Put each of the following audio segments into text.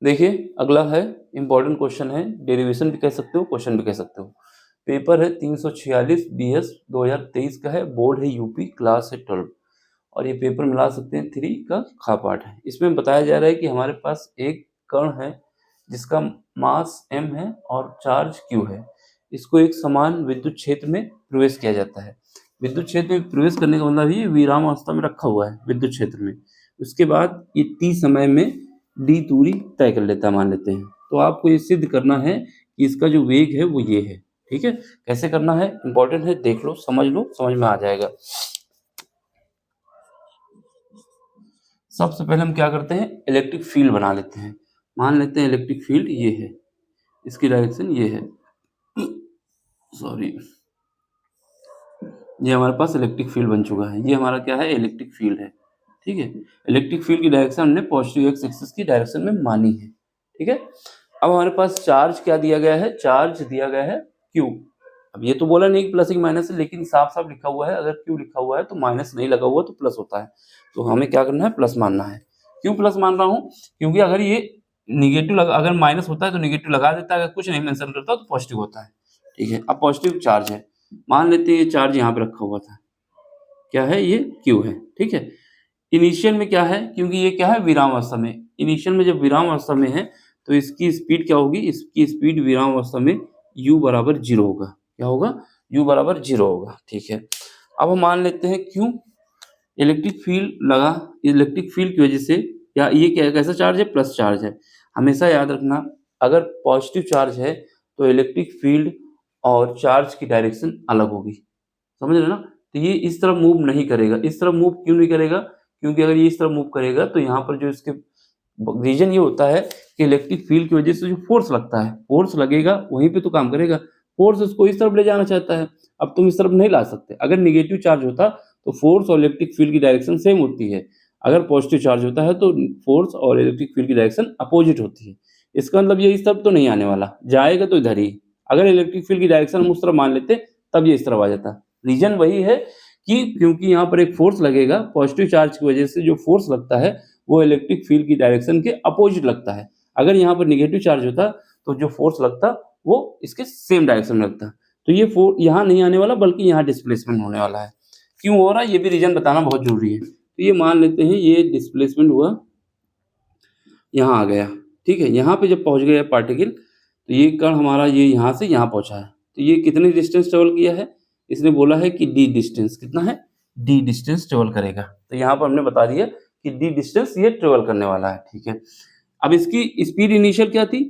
देखिए अगला है इंपॉर्टेंट क्वेश्चन है, डेरिवेशन भी कह सकते हो, क्वेश्चन भी कह सकते हो। पेपर है 346 BS 2023 का है, बोर्ड है यूपी, क्लास है 12 और ये पेपर मिला सकते हैं 3 का खा पार्ट है। इसमें बताया जा रहा है कि हमारे पास एक कण है जिसका मास m है और चार्ज q है। इसको एक समान विद्युत क्षेत्र में प्रवेश किया जाता है। विद्युत क्षेत्र में प्रवेश करने का मतलब ये विराम अवस्था में रखा हुआ है विद्युत क्षेत्र में। उसके बाद ये t समय में d दूरी तय कर लेता है, मान लेते हैं। तो आपको ये सिद्ध करना है कि इसका जो वेग है वो ये है। ठीक है, कैसे करना है इंपॉर्टेंट है, देख लो, समझ में आ जाएगा। सबसे पहले हम क्या करते हैं, इलेक्ट्रिक फील्ड बना लेते हैं। मान लेते हैं इलेक्ट्रिक फील्ड ये है, इसकी डायरेक्शन ये है, सॉरी, ये हमारे पास इलेक्ट्रिक फील्ड बन चुका है। ये हमारा क्या है, इलेक्ट्रिक फील्ड है। ठीक है, इलेक्ट्रिक फील्ड की डायरेक्शन हमने पॉजिटिव एक्स एक्सिस की डायरेक्शन में मानी है। ठीक है, अब हमारे पास चार्ज क्या दिया गया है, चार्ज दिया गया है क्यू। अब ये तो बोला नहीं कि प्लस की माइनस है, लेकिन साफ साफ लिखा हुआ है, अगर क्यू लिखा हुआ है तो माइनस नहीं लगा हुआ तो प्लस होता है। तो हमें क्या करना है, प्लस मानना है। क्यों प्लस मान रहा हूँ, क्योंकि अगर ये निगेटिव लगा, अगर माइनस होता है तो निगेटिव लगा देता है, अगर कुछ नहीं मेंशन करता तो पॉजिटिव होता है। ठीक है, अब पॉजिटिव चार्ज है, मान लेते हैं ये चार्ज यहाँ पे रखा हुआ था, क्या है ये क्यू है। ठीक है, इनिशियल में क्या है, क्योंकि ये क्या है विराम अवस्था में, इनिशियल में जब विराम अवस्था में है तो इसकी स्पीड क्या होगी, इसकी स्पीड विराम अवस्था में u बराबर 0 होगा। क्या होगा, u बराबर 0 होगा। ठीक है, अब हम मान लेते हैं क्यों, इलेक्ट्रिक फील्ड लगा, इलेक्ट्रिक फील्ड की वजह से, या ये क्या कैसा चार्ज है, प्लस चार्ज है। हमेशा याद रखना, अगर पॉजिटिव चार्ज है तो इलेक्ट्रिक फील्ड और चार्ज की डायरेक्शन अलग होगी, समझ रहे ना। तो ये इस तरफ मूव नहीं करेगा, इस तरफ मूव क्यों नहीं करेगा, क्योंकि अगर ये इस तरफ मूव करेगा तो यहाँ पर जो इसके रीजन ये होता है कि इलेक्ट्रिक फील्ड की वजह से जो फोर्स लगता है, फोर्स लगेगा वहीं पे तो काम करेगा, फोर्स उसको इस तरफ ले जाना चाहता है। अब तुम इस तरफ नहीं ला सकते, अगर निगेटिव चार्ज होता तो फोर्स और इलेक्ट्रिक फील्ड की डायरेक्शन सेम होती है, अगर पॉजिटिव चार्ज होता है तो फोर्स और इलेक्ट्रिक फील्ड की डायरेक्शन अपोजिट होती है। इसका मतलब ये इस तरफ तो नहीं आने वाला, जाएगा तो इधर ही। अगर इलेक्ट्रिक फील्ड की डायरेक्शन हम उस तरफ मान लेते तब ये इस तरफ आ जाता। रीजन वही है कि क्योंकि यहाँ पर एक फोर्स लगेगा, पॉजिटिव चार्ज की वजह से जो फोर्स लगता है वो इलेक्ट्रिक फील्ड की डायरेक्शन के अपोजिट लगता है। अगर यहाँ पर निगेटिव चार्ज होता तो जो फोर्स लगता वो इसके सेम डायरेक्शन में लगता। तो ये फोर्स यहाँ नहीं आने वाला, बल्कि यहाँ डिस्प्लेसमेंट होने वाला है। क्यों हो रहा है ये भी रीजन बताना बहुत जरूरी है। तो ये मान लेते हैं ये डिस्प्लेसमेंट हुआ, यहाँ आ गया। ठीक है, यहाँ पे जब पहुँच गया पार्टिकल तो ये कण हमारा ये यहाँ से यहाँ पहुँचा है, तो ये कितनी डिस्टेंस ट्रेवल किया है, इसने बोला है कि d डिस्टेंस कितना है, d डिस्टेंस ट्रेवल करेगा। तो यहाँ पर हमने बता दिया कि d डिस्टेंस ये ट्रेवल करने वाला है। ठीक है, अब इसकी स्पीड इनिशियल क्या थी,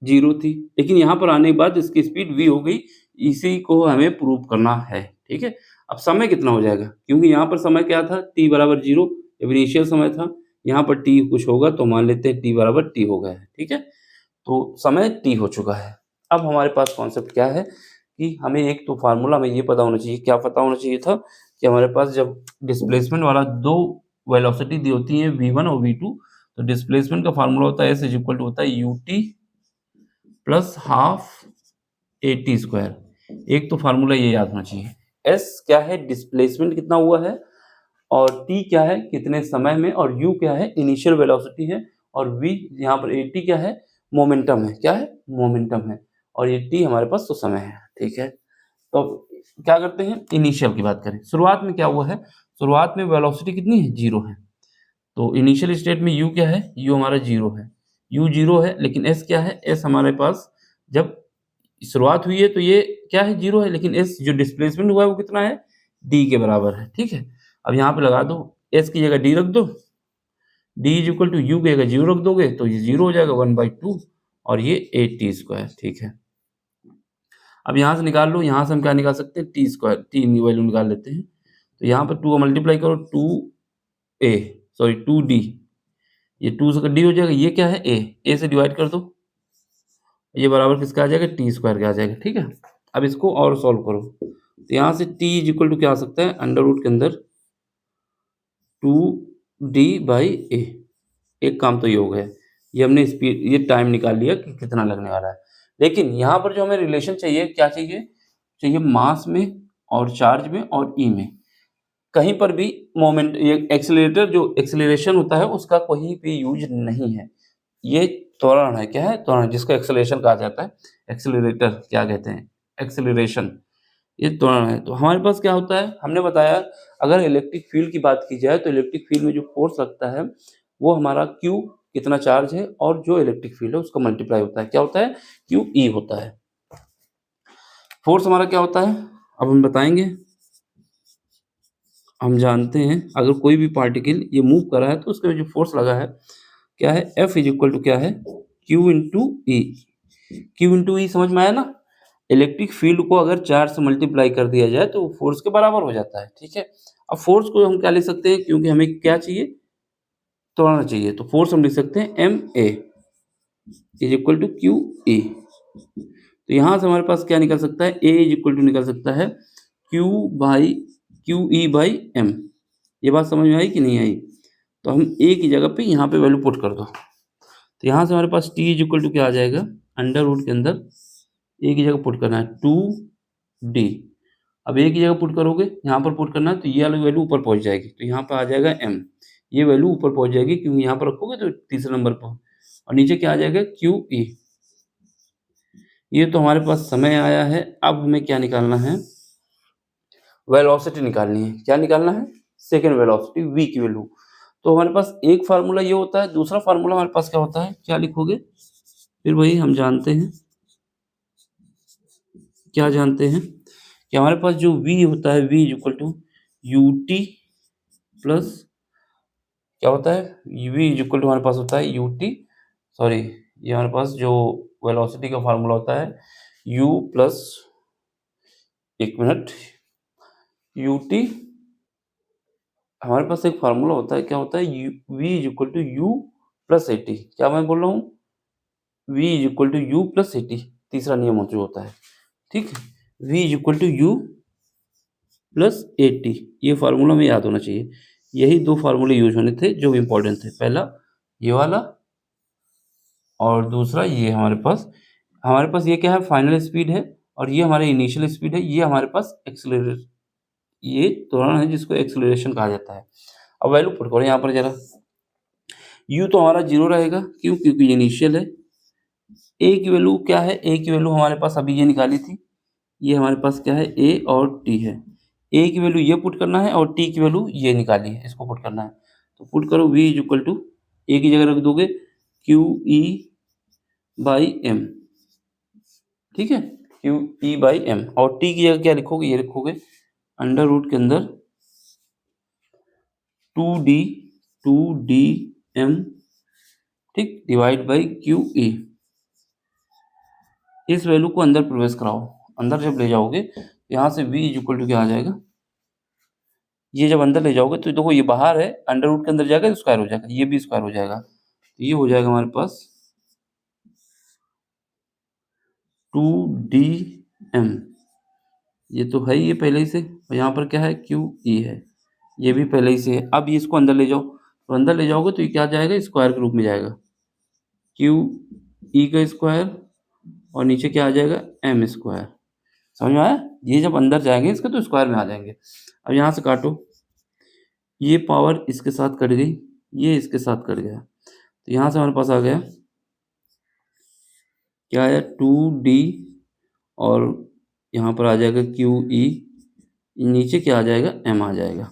0 थी, लेकिन यहाँ पर आने के बाद इसकी स्पीड v हो गई। इसी को हमें प्रूव करना है। ठीक है, अब समय कितना हो जाएगा, क्योंकि यहाँ पर समय क्या था, t बराबर 0 जब इनिशियल समय था, यहाँ पर t कुछ होगा तो मान लेते हैं t बराबर t हो गया है। ठीक है, तो समय t हो चुका है। अब हमारे पास कॉन्सेप्ट क्या है कि हमें एक तो फार्मूला हमें ये पता होना चाहिए, क्या पता होना चाहिए था कि हमारे पास जब डिस्प्लेसमेंट वाला दो वेलोसिटी दी होती है v1 और v2, तो डिस्प्लेसमेंट का फार्मूला होता है s इज इक्वल टू होता है ut plus half at square. एक तो फार्मूला ये याद होना चाहिए, s क्या है, डिस्प्लेसमेंट कितना हुआ है, और t क्या है, कितने समय में, और u क्या है, इनिशियल वेलोसिटी है, और v यहाँ पर at क्या है, मोमेंटम है, क्या है, मोमेंटम है, और ये t हमारे पास तो समय है। ठीक है, तो क्या करते हैं, इनिशियल की बात करें, शुरुआत में क्या हुआ है, शुरुआत में वेलोसिटी कितनी है, 0 है। तो इनिशियल स्टेट में u क्या है, u हमारा 0 है, u 0 है, लेकिन s क्या है, s हमारे पास जब शुरुआत हुई है तो ये क्या है, 0 है, लेकिन s जो डिस्प्लेसमेंट हुआ है वो कितना है, d के बराबर है। ठीक है, अब यहाँ पे लगा दो, s की जगह d रख दो, d is equal to u की जगह 0 रख दोगे तो ये 0 हो जाएगा 1/2 और ये 8t स्क्वायर। ठीक है, अब यहाँ से निकाल लो, यहाँ से हम क्या निकाल सकते हैं, t स्क्वायर, t की वैल्यू निकाल लेते हैं। तो यहाँ पर 2 मल्टीप्लाई करो, 2d, ये 2 से d हो जाएगा, ये क्या है, a से डिवाइड कर दो, ये बराबर किसका आ जाएगा, t स्क्वायर का आ जाएगा। ठीक है, अब इसको और सॉल्व करो, तो यहाँ से t इज इक्वल टू क्या आ सकता है, अंडर रूट के अंदर 2d/a। एक काम तो ये हो गया, ये हमने स्पीड, ये टाइम निकाल लिया कि कितना लगने वाला है। लेकिन यहाँ पर जो हमें रिलेशन चाहिए, क्या चाहिए, चाहिए मास में और चार्ज में और ई में। कहीं पर भी मोमेंट, ये एक्सेलरेटर जो एक्सेलरेशन होता है उसका कहीं पे यूज नहीं है। ये त्वरण है, क्या है? त्वरण, जिसको एक्सेलरेशन कहा जाता है, एक्सेलरेटर क्या कहते हैं, एक्सेलरेशन, ये त्वरण है। तो हमारे पास क्या होता है, हमने बताया अगर इलेक्ट्रिक फील्ड की बात की जाए तो इलेक्ट्रिक फील्ड में जो फोर्स लगता है वो हमारा Q कितना चार्ज है और जो इलेक्ट्रिक फील्ड है उसका मल्टीप्लाई होता है, क्या होता है, QE होता है। फोर्स हमारा क्या होता है अब हम बताएंगे। हम जानते हैं अगर कोई भी पार्टिकल ये मूव कर रहा है तो उसके जो फोर्स लगा है क्या है, F इज इक्वल टू क्या है, Q इंटू ई। Q इंटू ई समझ में आया ना। इलेक्ट्रिक फील्ड को अगर चार्ज से मल्टीप्लाई कर दिया जाए तो फोर्स के बराबर हो जाता है, ठीक है। अब फोर्स को हम क्या लिख सकते हैं, क्योंकि हमें क्या चाहिए, तोड़ना चाहिए, तो फोर्स हम लिख सकते हैं m a is equal to q a. तो यहाँ से हमारे पास क्या निकल सकता है, ए इज इक्वल टू निकल सकता है क्यू ई बाई एम। ये बात समझ में आई कि नहीं आई। तो हम ए की जगह पे यहाँ पे वैल्यू पुट कर दो, तो यहाँ से हमारे पास टी इज इक्वल टू क्या आ जाएगा, अंडर रूट के अंदर ए की जगह पुट करना है 2d। अब ए की जगह पुट करोगे, यहाँ पर पुट करना है तो ये वाली वैल्यू ऊपर पहुँच जाएगी, तो यहाँ पर आ जाएगा m, ये वैल्यू ऊपर पहुँच जाएगी क्योंकि यहाँ पर रखोगे तो तीसरे नंबर पर, और नीचे क्या आ जाएगा QE। ये तो हमारे पास समय आया है। अब हमें क्या निकालना है, वेलोसिटी निकालनी है। क्या निकालना है, सेकेंड वेलोसिटी v की वैल्यू। तो हमारे पास एक फार्मूला ये होता है, दूसरा फार्मूला हमारे पास क्या होता है, क्या लिखोगे, फिर वही हम जानते हैं, क्या जानते हैं कि हमारे पास जो v होता है v is equal to ut plus क्या होता है, v इज इक्वल टू हमारे पास होता है ut, सॉरी ये हमारे पास जो वेलोसिटी का फार्मूला होता है u प्लस, एक मिनट, ut, हमारे पास एक फार्मूला होता है, क्या होता है, v is equal to u plus at। क्या मैं बोल रहा हूँ, v is equal to u plus at, तीसरा नियम जो होता है, ठीक है, v is equal to u plus 80। ये फार्मूला में याद होना चाहिए। यही दो फार्मूले यूज होने थे जो इम्पोर्टेंट थे, पहला ये वाला और दूसरा ये। हमारे पास ये क्या है, फाइनल स्पीड है, और ये हमारे इनिशियल स्पीड है, ये हमारे पास एक्सेलरेशन, ये त्वरण है जिसको एक्सेलरेशन कहा जाता है। अब वैल्यू पुट करो यहाँ पर जरा, u तो हमारा 0 रहेगा, क्यों, क्योंकि इनिशियल है। a की वैल्यू क्या है, a की वैल्यू हमारे पास अभी ये निकाली थी, ये हमारे पास क्या है, a और t है। a की वैल्यू ये पुट करना है और t की वैल्यू ये निकाली है, इसको पुट करना है। तो पुट करो v is equal to, a की जगह रख दोगे QE बाई एम, ठीक है, QE बाई एम, और t की जगह क्या लिखोगे, ये लिखोगे अंडर रूट के अंदर 2d m, ठीक, डिवाइड बाई QE। इस वैल्यू को अंदर प्रवेश कराओ, अंदर जब ले जाओगे यहाँ से v इज इक्वल टू क्या आ जाएगा, ये जब अंदर ले जाओगे तो देखो ये बाहर है, अंडर रूट के अंदर जाएगा तो स्क्वायर हो जाएगा, ये भी स्क्वायर हो जाएगा, तो ये हो जाएगा हमारे पास 2dm। ये तो है ही, ये पहले ही से, और यहाँ पर क्या है, QE है, ये भी पहले ही से है। अब ये इसको अंदर ले जाओ, तो अंदर ले जाओगे तो ये क्या जाएगा, स्क्वायर के रूप में जाएगा, QE का स्क्वायर, और नीचे क्या आ जाएगा, m स्क्वायर। समझ में आया, ये जब अंदर जाएंगे इसके तो स्क्वायर में आ जाएंगे। अब यहाँ से काटो, ये पावर इसके साथ कट गई, ये इसके साथ कट गया, तो यहाँ से हमारे पास आ गया, क्या आया, 2d, और यहाँ पर आ जाएगा QE, नीचे क्या आ जाएगा, m आ जाएगा।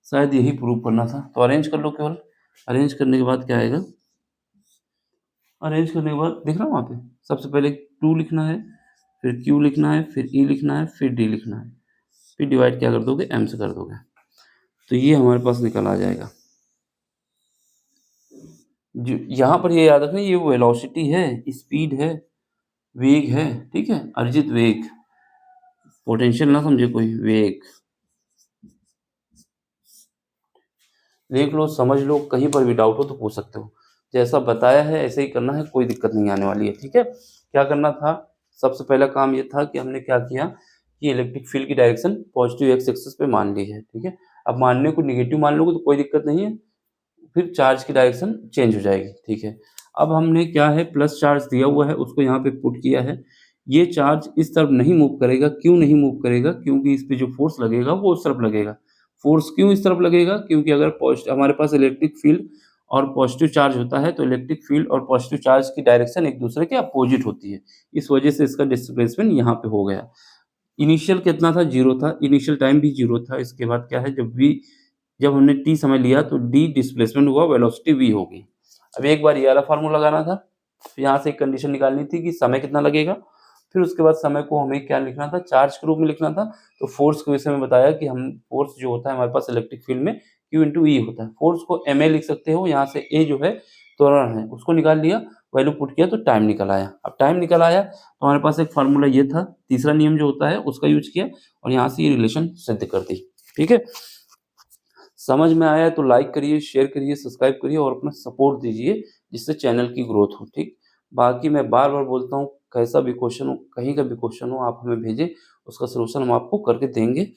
शायद यही प्रूव करना था, तो अरेंज कर लो केवल। अरेंज करने के बाद क्या आएगा, अरेंज करने के बाद दिख रहा है वहाँ पे, सबसे पहले 2 लिखना है, फिर Q लिखना है, फिर E लिखना है, फिर D लिखना है, फिर डिवाइड क्या कर दोगे, m से कर दोगे, तो ये हमारे पास निकल आ जाएगा। जो यहाँ पर ये याद रखना, ये वेलोसिटी है, स्पीड है, वेग है, ठीक है, अर्जित वेग, पोटेंशियल ना समझे कोई, वेग। देख लो, समझ लो, कहीं पर भी डाउट हो तो पूछ सकते हो, जैसा बताया है ऐसे ही करना है, कोई दिक्कत नहीं आने वाली है, ठीक है। क्या करना था, सबसे पहला काम ये था कि हमने क्या किया कि इलेक्ट्रिक फील्ड की डायरेक्शन पॉजिटिव एक्स एक्सिस पे मान ली है, ठीक है। अब मानने को निगेटिव मान लोगे तो कोई दिक्कत नहीं है, फिर चार्ज की डायरेक्शन चेंज हो जाएगी, ठीक है। अब हमने क्या है, प्लस चार्ज दिया हुआ है उसको यहाँ पे पुट किया है, ये चार्ज इस तरफ नहीं मूव करेगा, क्यों नहीं मूव करेगा, क्योंकि इस पे जो फोर्स लगेगा वो उस तरफ लगेगा। फोर्स क्यों इस तरफ लगेगा, क्योंकि अगर हमारे पास इलेक्ट्रिक फील्ड और पॉजिटिव चार्ज होता है तो इलेक्ट्रिक फील्ड और पॉजिटिव चार्ज की डायरेक्शन एक दूसरे के अपोजिट होती है। इस वजह से इसका डिस्प्लेसमेंट यहाँ पे हो गया। इनिशियल कितना था, 0 था, इनिशियल टाइम भी 0 था। इसके बाद क्या है, जब हमने t समय लिया तो d डिस्प्लेसमेंट हुआ, वेलोसिटी v होगी। अब एक बार ये वाला फार्मूला लगाना था, फिर यहाँ से एक कंडीशन निकालनी थी कि समय कितना लगेगा, फिर उसके बाद समय को हमें क्या लिखना था, चार्ज के रूप में लिखना था। तो फोर्स के विषय में बताया कि हम फोर्स जो होता है हमारे पास इलेक्ट्रिक फील्ड में Q इंटू ई होता है। फोर्स को ma लिख सकते हो, यहाँ से a जो है त्वरण है उसको निकाल लिया, वैल्यू पुट किया तो टाइम निकल आया। अब टाइम निकल आया तो हमारे पास एक फार्मूला ये था, तीसरा नियम जो होता है उसका यूज किया और यहाँ से ये रिलेशन सिद्ध कर दी। ठीक है, समझ में आया तो लाइक करिए, शेयर करिए, सब्सक्राइब करिए और अपना सपोर्ट दीजिए जिससे चैनल की ग्रोथ हो। ठीक, बाकी मैं बार बार बोलता हूँ, कैसा भी क्वेश्चन हो, कहीं का भी क्वेश्चन हो, आप हमें भेजें, उसका सलूशन हम आपको करके देंगे।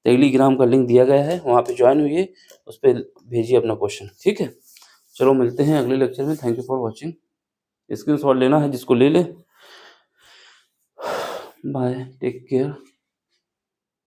टेलीग्राम का लिंक दिया गया है, वहाँ पे ज्वाइन हुइए, उस पर भेजिए अपना क्वेश्चन। ठीक है, चलो मिलते हैं अगले लेक्चर में। Thank you for watching. Screenshot लेना है जिसको ले ले। Bye, take care.